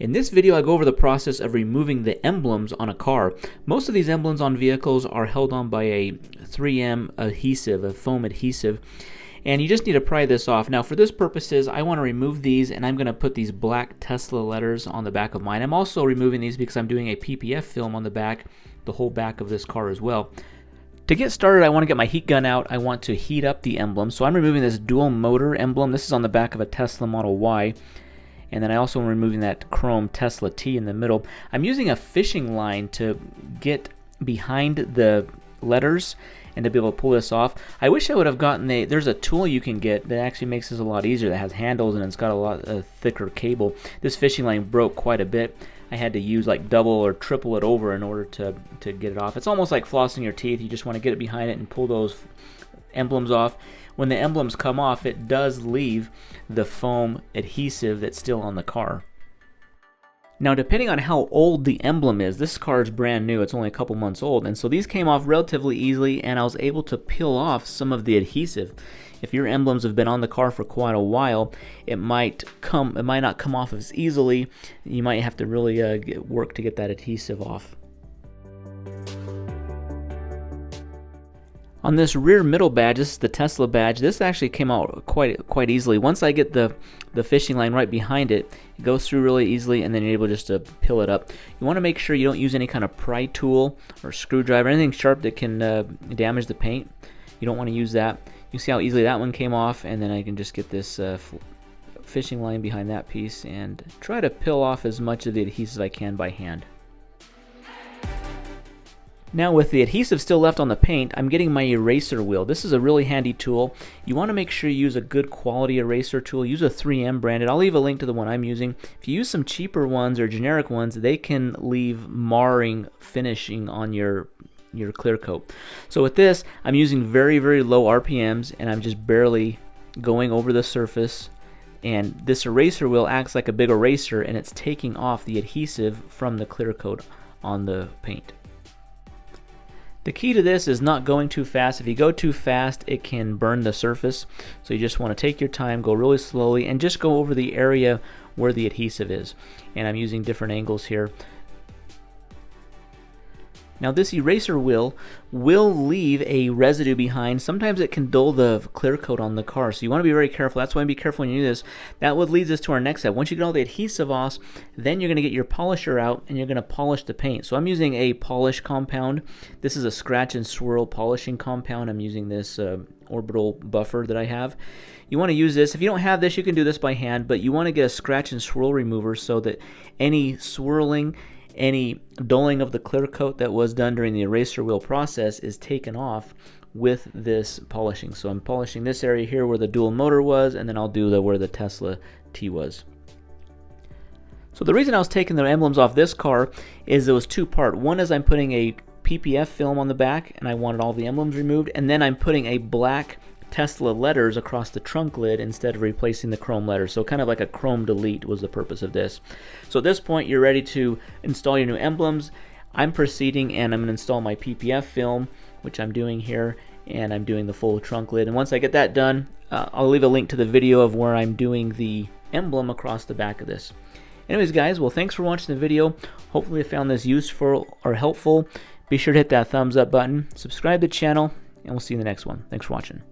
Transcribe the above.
In this video, I go over the process of removing the emblems on a car. Most of these emblems on vehicles are held on by a 3M adhesive, a foam adhesive, and you just need to pry this off. Now for this purposes, I want to remove these, and I'm going to put these black Tesla letters on the back of mine. I'm also removing these because I'm doing a PPF film on the back, the whole back of this car as well. To get started, I want to get my heat gun out. I want to heat up the emblem. So I'm removing this dual motor emblem. This is on the back of a Tesla Model Y. And then I also am removing that chrome Tesla T in the middle. I'm using a fishing line to get behind the letters and to be able to pull this off. I wish I would have gotten there's a tool you can get that actually makes this a lot easier, that has handles and it's got a lot thicker cable. This fishing line broke quite a bit. I had to use like double or triple it over in order to get it off. It's almost like flossing your teeth. You just want to get it behind it and pull those emblems off. When the emblems come off, it does leave the foam adhesive that's still on the car. Now, depending on how old the emblem is, this car is brand new, it's only a couple months old, and so these came off relatively easily, and I was able to peel off some of the adhesive. If your emblems have been on the car for quite a while, it might not come off as easily. You might have to really work to get that adhesive off. On this rear middle badge, this is the Tesla badge, this actually came out quite easily. Once I get the fishing line right behind it, it goes through really easily, and then you're able just to peel it up. You want to make sure you don't use any kind of pry tool or screwdriver, anything sharp that can damage the paint. You don't want to use that. You see how easily that one came off, and then I can just get this fishing line behind that piece and try to peel off as much of the adhesive as I can by hand. Now with the adhesive still left on the paint, I'm getting my eraser wheel. This is a really handy tool. You want to make sure you use a good quality eraser tool. Use a 3M branded. I'll leave a link to the one I'm using. If you use some cheaper ones or generic ones, they can leave marring finishing on your clear coat. So with this, I'm using very low RPMs, and I'm just barely going over the surface. And this eraser wheel acts like a big eraser, and it's taking off the adhesive from the clear coat on the paint. The key to this is not going too fast. If you go too fast, it can burn the surface. So you just want to take your time, go really slowly, and just go over the area where the adhesive is. And I'm using different angles here. Now this eraser wheel will leave a residue behind. Sometimes it can dull the clear coat on the car, so you want to be very careful. That's why be careful when you do this. That would lead us to our next step. Once you get all the adhesive off, then you're going to get your polisher out and you're going to polish the paint. So I'm using a polish compound. This is a scratch and swirl polishing compound. I'm using this orbital buffer that I have. You want to use this. If you don't have this, you can do this by hand, but you want to get a scratch and swirl remover so that any swirling, any dulling of the clear coat that was done during the eraser wheel process is taken off with this polishing. So I'm polishing this area here where the dual motor was, and then I'll do where the Tesla T was. So the reason I was taking the emblems off this car is it was two-part. One is I'm putting a PPF film on the back, and I wanted all the emblems removed, and then I'm putting a black Tesla letters across the trunk lid instead of replacing the chrome letters. So kind of like a chrome delete was the purpose of this. So at this point, you're ready to install your new emblems. I'm proceeding, and I'm going to install my PPF film, which I'm doing here, and I'm doing the full trunk lid. And once I get that done, I'll leave a link to the video of where I'm doing the emblem across the back of this. Anyways, guys, well, thanks for watching the video. Hopefully you found this useful or helpful. Be sure to hit that thumbs up button, subscribe to the channel, and we'll see you in the next one. Thanks for watching.